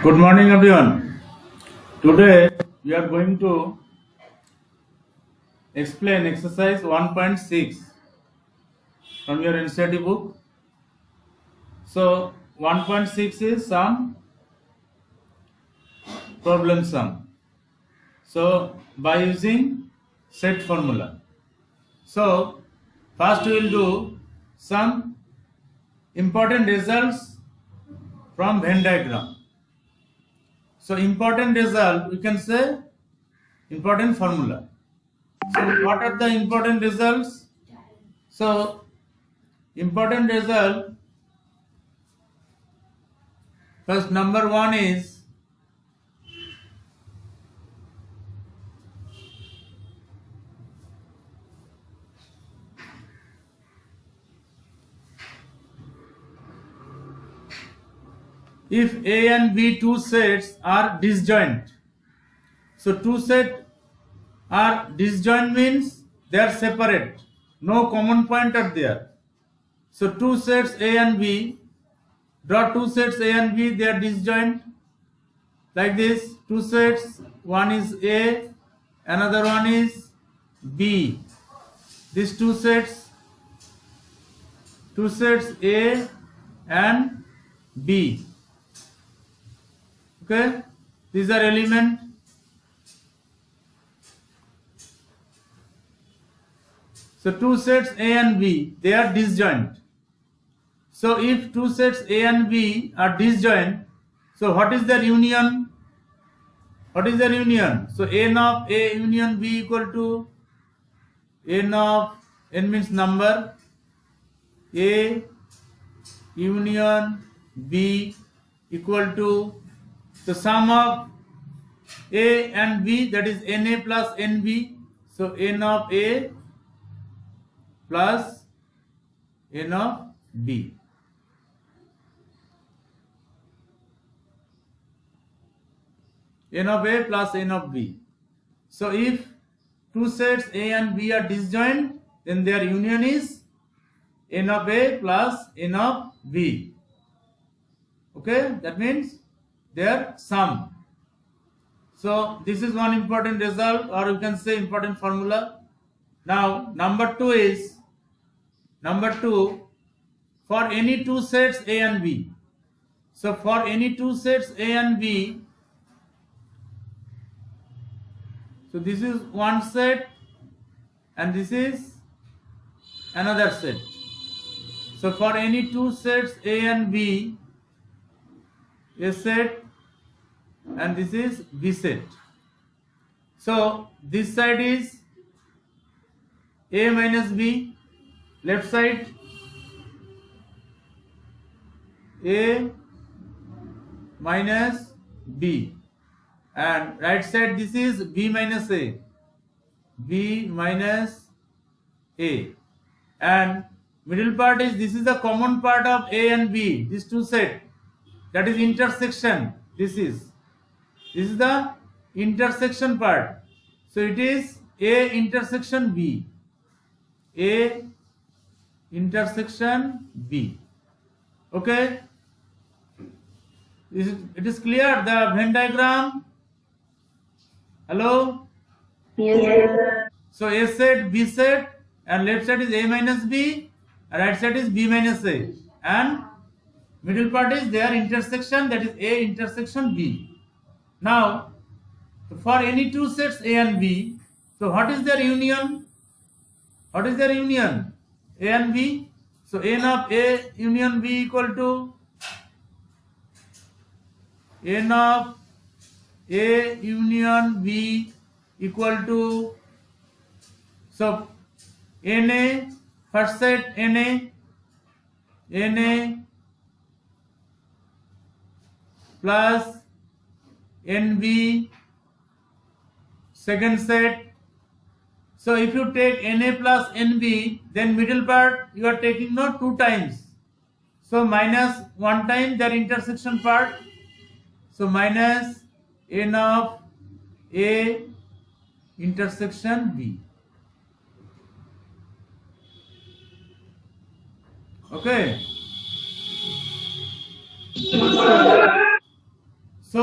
Good morning, everyone. Today we are going to explain exercise 1.6 from your NCERT book. So 1.6 is some problem sum. So by using set formula. So first we will do some important results from Venn diagram. So important result, we can say important formula. So what are the important results? So important result, first number one is if A and B two sets are disjoint. So two sets are disjoint means they are separate. No common point are there. So two sets A and B, draw two sets A and B, they are disjoint. Like this, two sets, one is A, another one is B. These two sets A and B. Okay, these are element. So two sets A and B, they are disjoint. So if two sets A and B are disjoint, so what is their union? What is their union? So n of A union B equal to n of n means number, A union B equal to the sum of A and B, that is NA plus NB. So n of A plus n of B. N of A plus n of B. So if two sets A and B are disjoint, then their union is n of A plus n of B. Okay, that means their sum. So this is one important result, or you can say important formula. Now number two is, for any two sets A and B. So for any two sets A and B, so this is one set and this is another set. So for any two sets A and B, A set and this is B set. So this side is A minus B, left side A minus B, and right side this is B minus A, and middle part is, this is the common part of A and B, these two set, that is intersection. This is the intersection part. So it is A intersection B, A intersection B. Okay, it is clear, the Venn diagram? Hello? Yes. So A set, B set, and left side is A minus B, and right side is B minus A, and middle part is their intersection, that is A intersection B. Now for any two sets A and B, so what is their union? What is their union? A and B. So n of A union B equal to n of A union B equal to, so NA, first set NA plus NB, second set. So if you take NA plus NB, then middle part you are taking no two times. So minus one time their intersection part. So minus n of A intersection B. Okay. So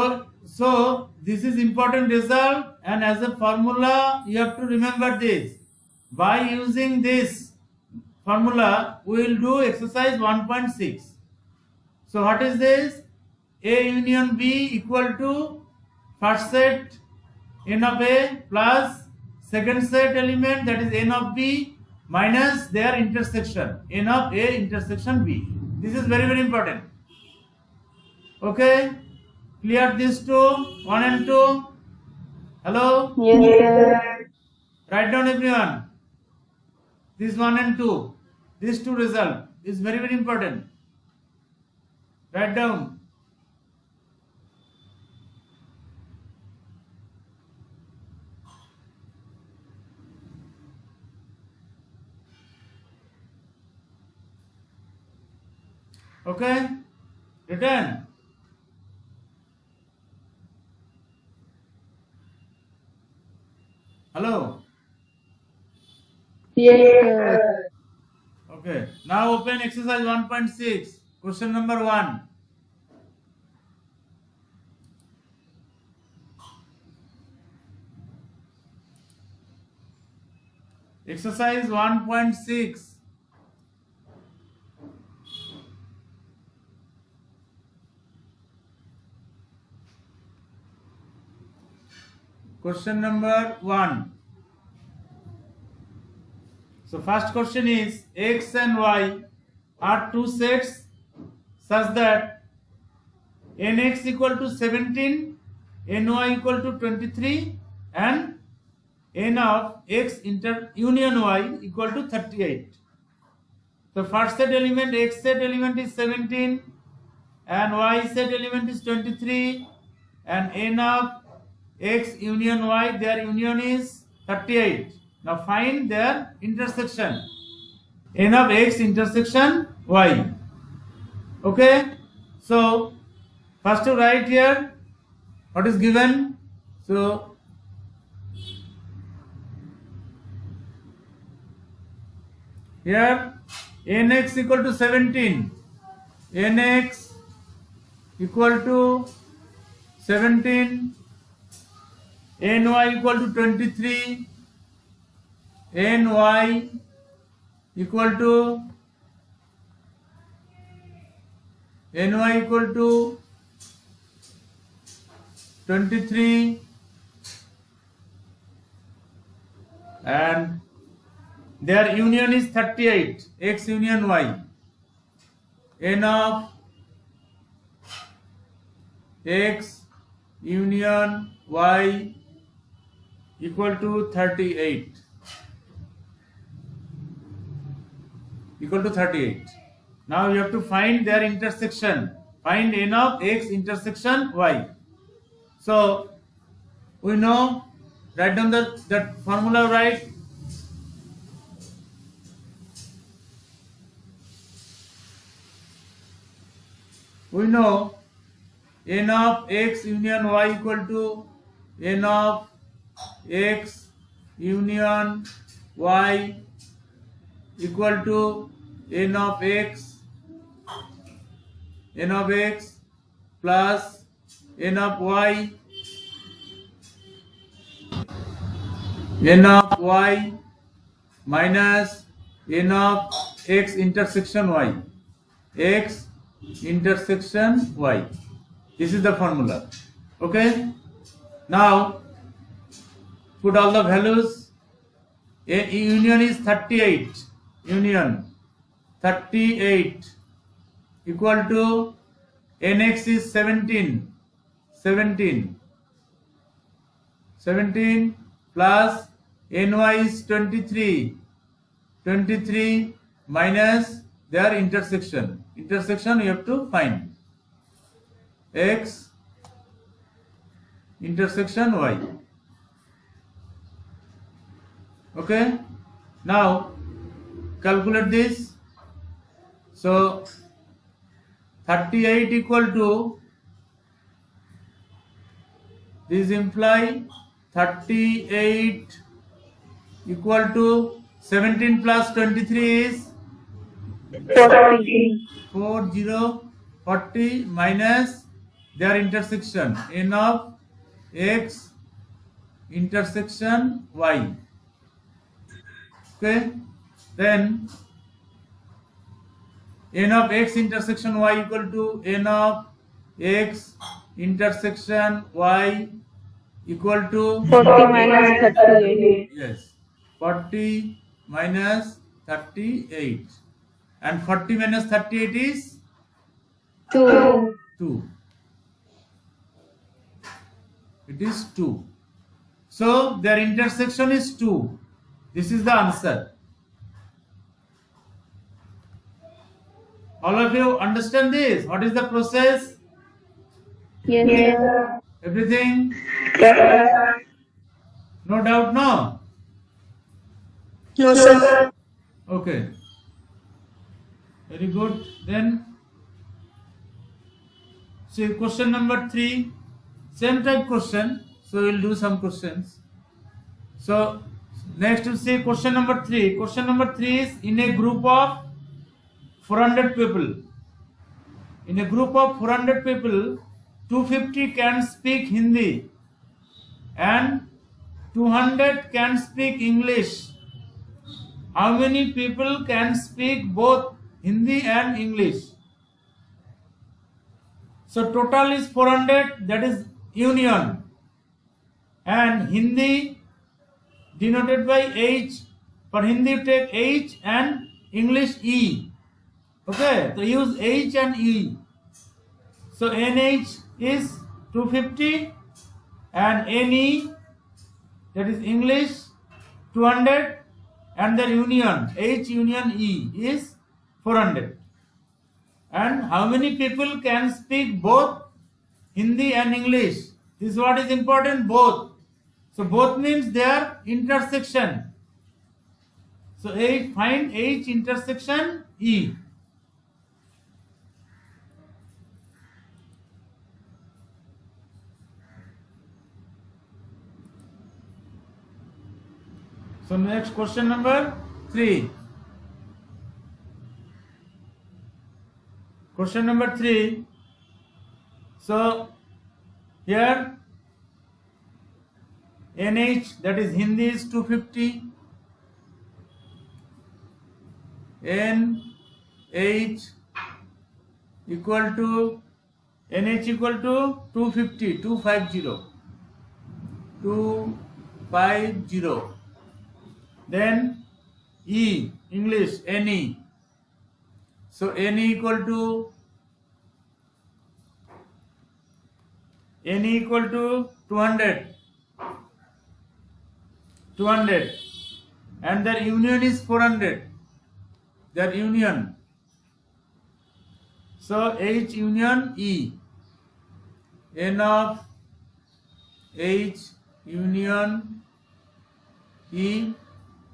this is important result, and as a formula you have to remember this. By using this formula we will do exercise 1.6. So what is this? A union B equal to first set n of A plus second set element, that is n of B, minus their intersection, n of A intersection B. This is very, very important. Okay, clear these two, 1 and 2. Hello, Yes, sir. write down everyone. This 1 and 2, these two result is very, very important. Write down. Okay, written. Hello. Yes, sir. Okay, now open exercise 1.6, question number 1. Exercise 1.6. Question number 1. So first question is, x and y are two sets such that nx equal to 17, ny equal to 23, and n of x union y equal to 38. The first set element, x set element is 17 and y set element is 23, and n of x union y, their union is 38. Now find their intersection, n of x intersection y. Okay, so first to write here what is given. So here nx equal to 17, nx equal to 17, ny equal to 23, ny equal to 23, and their union is 38, x union y. N of x union y equal to 38. Equal to 38. Now you have to find their intersection. Find n of x intersection y. So we know, write down that formula, right? We know n of x union y equal to n of x union y equal to n of x plus n of y, n of y minus n of x intersection y, x intersection y. This is the formula. Okay, now put all the values. Union is 38, union 38 equal to nx is 17 plus ny is 23 minus their intersection you have to find, x intersection y. Okay, now calculate this. So 38 equal to, this imply 38 equal to 17 plus 23 is 40 minus their intersection, n of x intersection y. Okay, then n of x intersection y equal to n of x intersection y equal to 40 minus 38. yes 40 minus 38, and 40 minus 38 is 2. 2. It is 2. So their intersection is 2. This is the answer. All of you understand this? What is the process? Yes, sir. Everything? Yes, sir. No doubt, no? No, sir. Okay. Very good. Then, see question number 3. Same type question. So, we'll do some questions. So, next we see question number 3. Question number 3 is in a group of 400 people. In a group of 400 people, 250 can speak Hindi and 200 can speak English. How many people can speak both Hindi and English? So total is 400, that is union, and Hindi denoted by H. For Hindi you take H and English E. Okay, so use H and E. So NH is 250 and NE, that is English, 200, and the union H union E is 400. And how many people can speak both Hindi and English? This is what is important, both. So both means their intersection. So find H intersection E. So next question number 3. Question number 3. So here NH, that is Hindi, is 250. NH equal to 250, 250. Then E, English, NE. So NE equal to 200. 200. And their union is 400. Their union. So H union E. N of H union E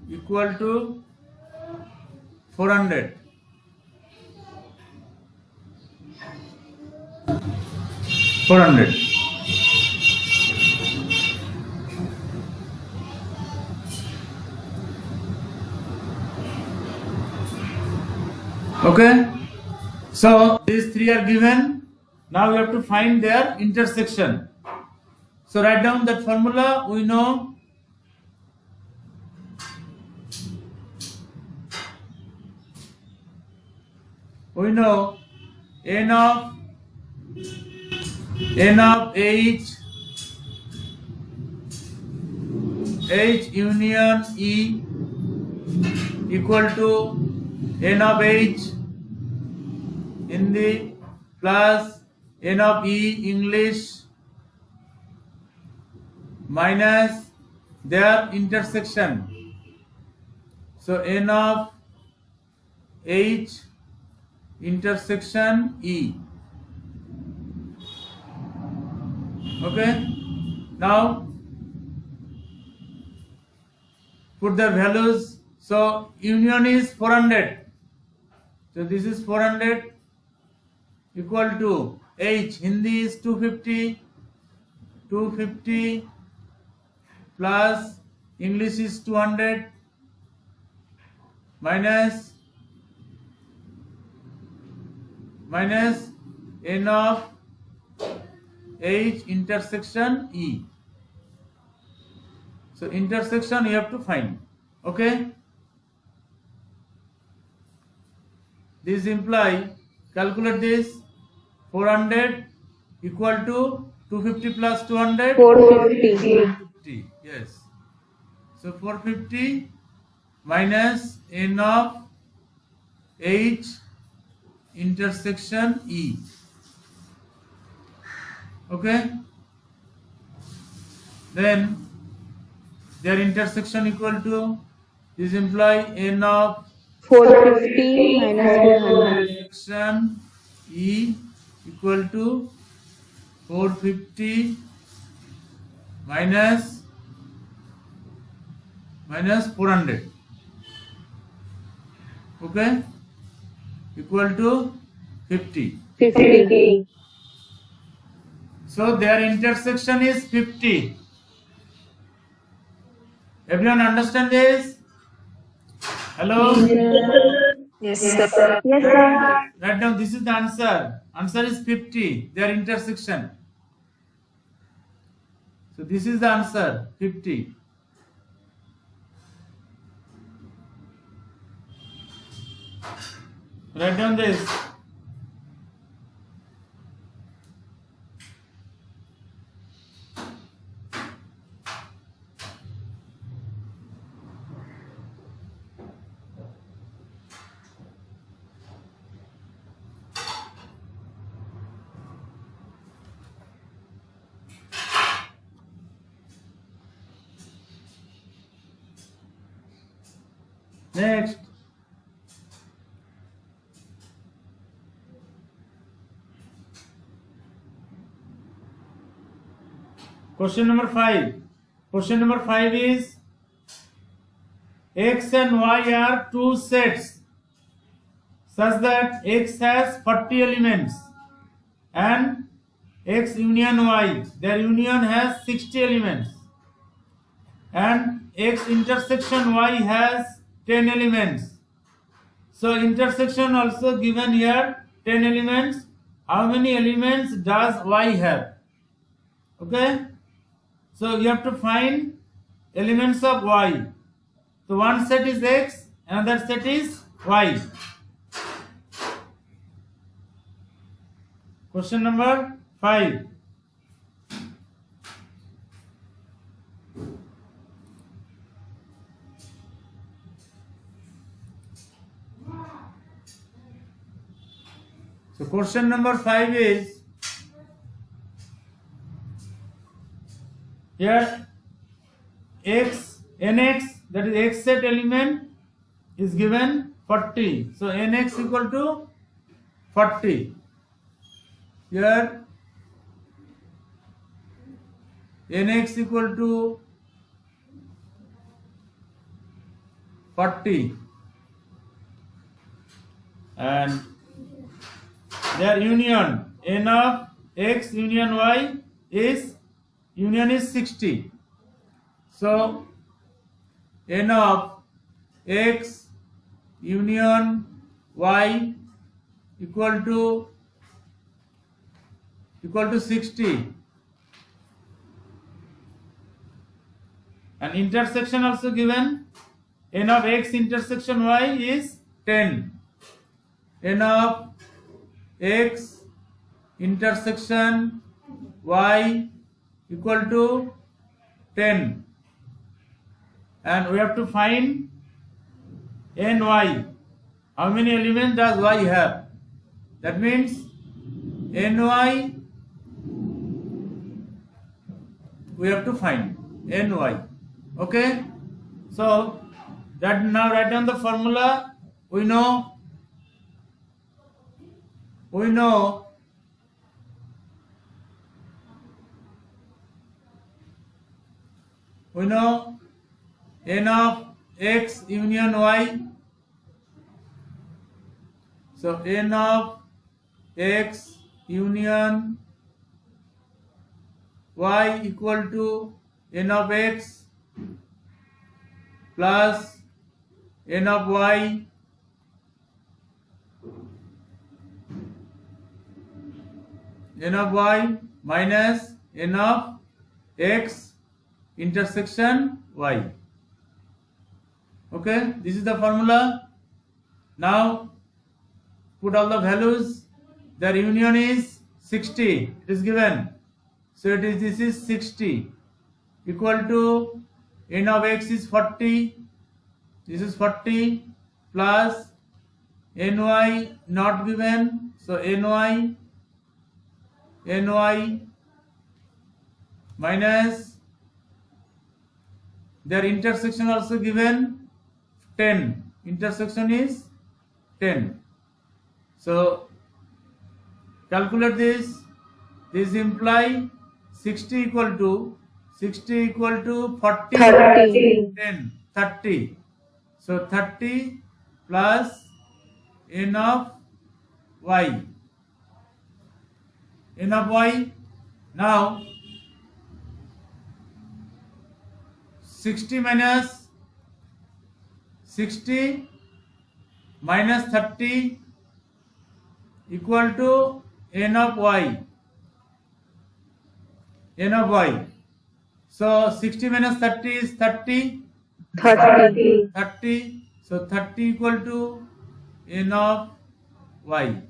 equal to 400. 400. Okay. So these three are given. Now we have to find their intersection. So write down that formula. We know N of H union E equal to N of H Hindi plus N of E English minus their intersection. So N of H intersection E. Okay. Now put the values. So union is 400. So this is 400 equal to H Hindi is 250. 250 plus English is 200 minus N of H intersection E. So intersection you have to find. Okay. This imply, calculate this, 400 equal to 250 plus 200. 450. 450. Yes. So 450 minus n of H intersection E. Okay. Then their intersection equal to, this imply n of 450 minus 400. intersection E equal to 450 minus 400. Okay, equal to 50. 50. So their intersection is 50. Everyone understand this? Hello? Yes, sir. Yes, sir. Right now this is the answer. Answer is 50. Their intersection. So this is the answer, 50. Write down this. Next. Question number 5. Question number 5 is, X and Y are two sets such that X has 40 elements and X union Y, their union has 60 elements, and X intersection Y has 10 elements. So intersection also given here, 10 elements. How many elements does Y have? Okay. So you have to find elements of Y. So one set is X, another set is Y. Question number 5. So question number 5 is, here nx, that is X set element, is given 40. So nx equal to 40. Here nx equal to 40, and their union, n of X union Y is, union is 60. So n of X union Y equal to 60, and intersection also given, n of X intersection Y is 10. N of X intersection Y equal to 10, and we have to find ny. How many elements does Y have? That means ny, we have to find ny. Okay, so that, now write down the formula. We know n of X union Y. So n of X union Y equal to n of X plus n of Y minus n of X intersection y. Okay, this is the formula. Now put all the values. Their union is 60. It is given. So this is 60 equal to n of x is 40. This is 40 plus ny not given. So ny minus their intersection also given 10. Intersection is 10. So calculate this. This imply 60 equal to 40 30. 10 30. So 30 plus n of y. N of y. Now 60 minus 60 minus 30 equal to n of y. N of y. So 60 minus 30 is 30. 30. 30. So 30 equal to n of y.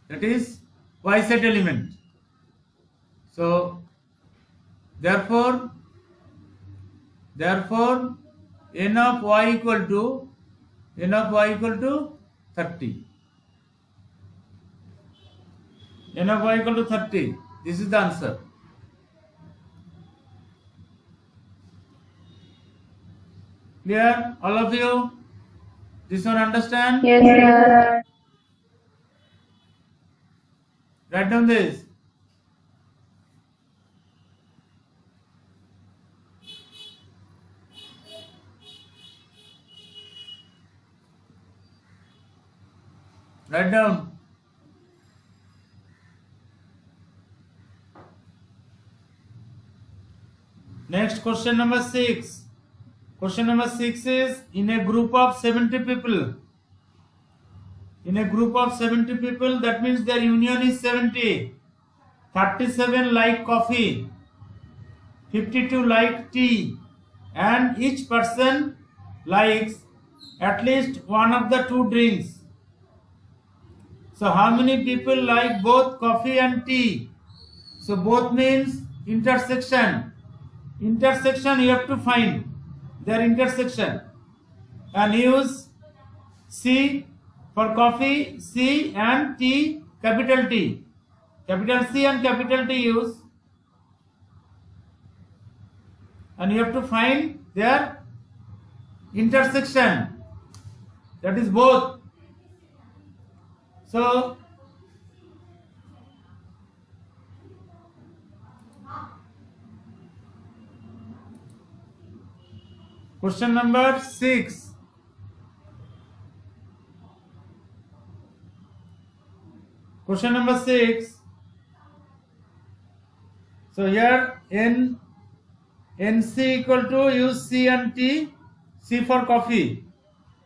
That is y set element. So therefore n of y equal to 30. N of y equal to 30. This is the answer. Clear, all of you? This one understand? Yes, sir. Write down this. Write down. Next, question number 6. Question number 6 is, in a group of 70 people. In a group of 70 people, that means their union is 70. 37 like coffee, 52 like tea, and each person likes at least one of the two drinks. So how many people like both coffee and tea? So both means intersection. Intersection you have to find their intersection and use C for coffee, C and T, capital T. Capital C and capital T use, and you have to find their intersection, that is both. So question number 6. Question number 6. So here NC equal to use C and T, C for coffee.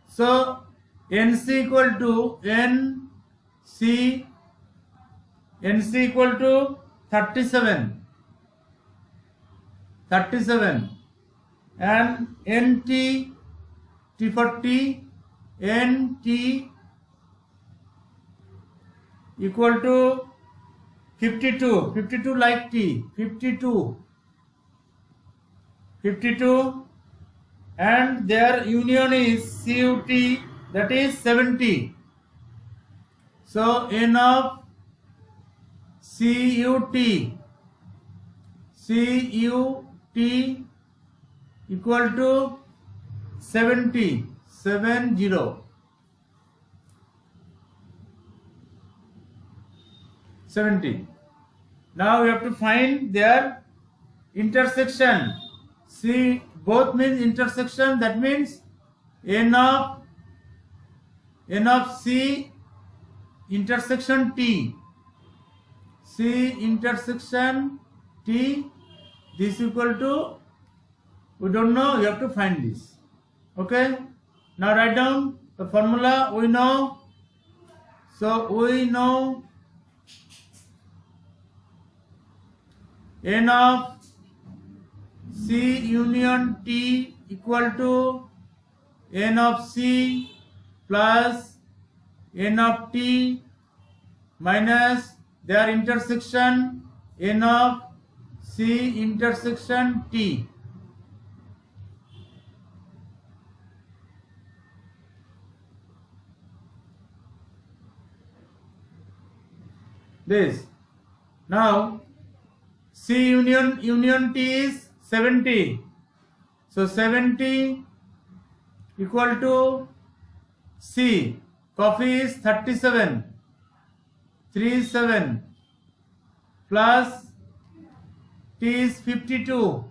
So NC equal to NC equal to 37 and NT, T for T, NT equal to 52 like T, 52 and their union is CUT, that is 70. So N of CUT equal to 70. Now we have to find their intersection. See, both means intersection, that means N of C intersection T, C intersection T, this equal to, we don't know, you have to find this. Okay, now write down the formula. We know, so we know N of C union T equal to n of C plus n of T minus their intersection n of C intersection T. This. Now C union T is 70. So 70 equal to C. Coffee is 37. 37 plus T is 52.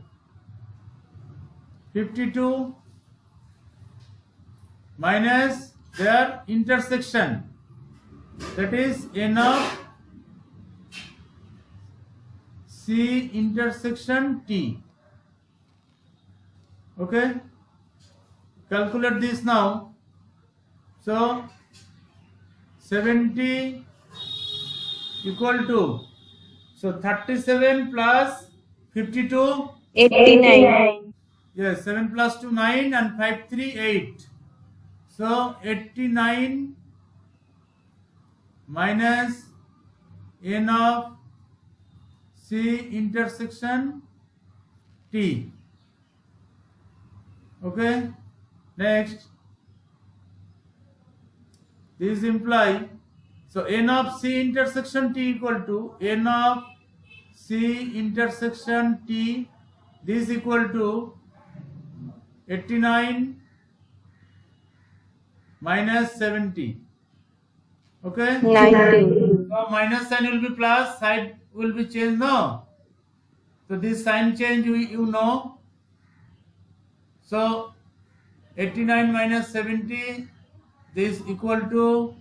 52 minus their intersection, that is n of C intersection T. Okay, calculate this now. So 70 equal to, so 37 plus 52, 89. yes, 7 plus 2 9 and 5 3 8. So 89 minus n of C intersection T. Okay, next this imply, so n of C intersection T equal to n of C intersection T, this equal to 89 minus 70. Okay, 90. so minus sign will be plus, side will be changed, no? So this sign change you know. So 89 minus 70, this equal to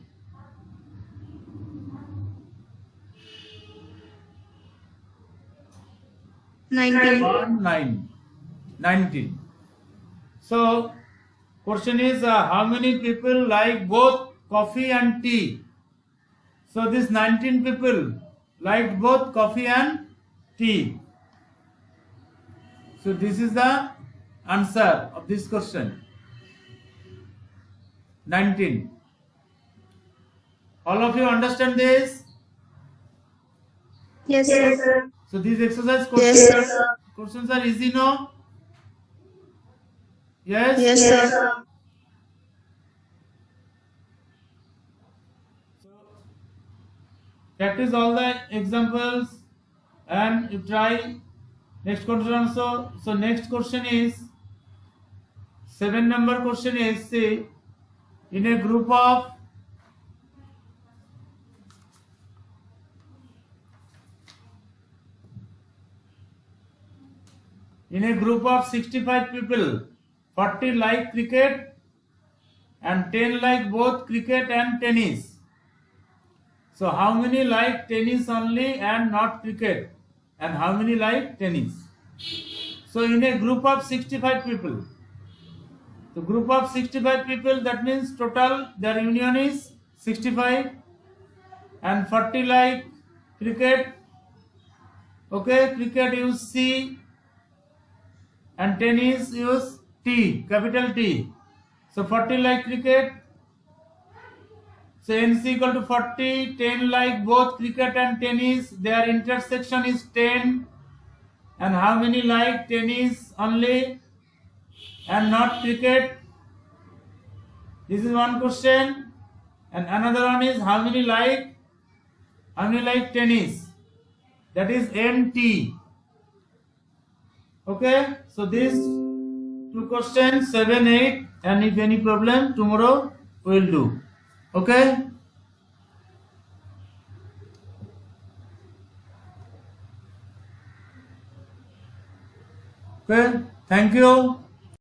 19. So question is how many people like both coffee and tea? So this 19 people liked both coffee and tea. So this is the answer of this question. 19. All of you understand this? Yes, sir. So these exercise Yes, sir. questions are easy, no? Yes? Yes, sir. So practice all the examples and you try next question also. So next question is 7 number question is, say in a group of in a group of 65 people, 40 like cricket and 10 like both cricket and tennis. So how many like tennis only and not cricket, and how many like tennis? So in a group of 65 people, the group of 65 people, that means total their union is 65 and 40 like cricket. Okay, cricket use C and tennis use T, capital T. So 40 like cricket. So NC equal to 40, 10 like both cricket and tennis, their intersection is 10. And how many like tennis only and not cricket? This is one question. And another one is how many like tennis? That is NT. Okay, so these two questions 7, 8, and if any problem tomorrow we will do. Okay. Okay, thank you.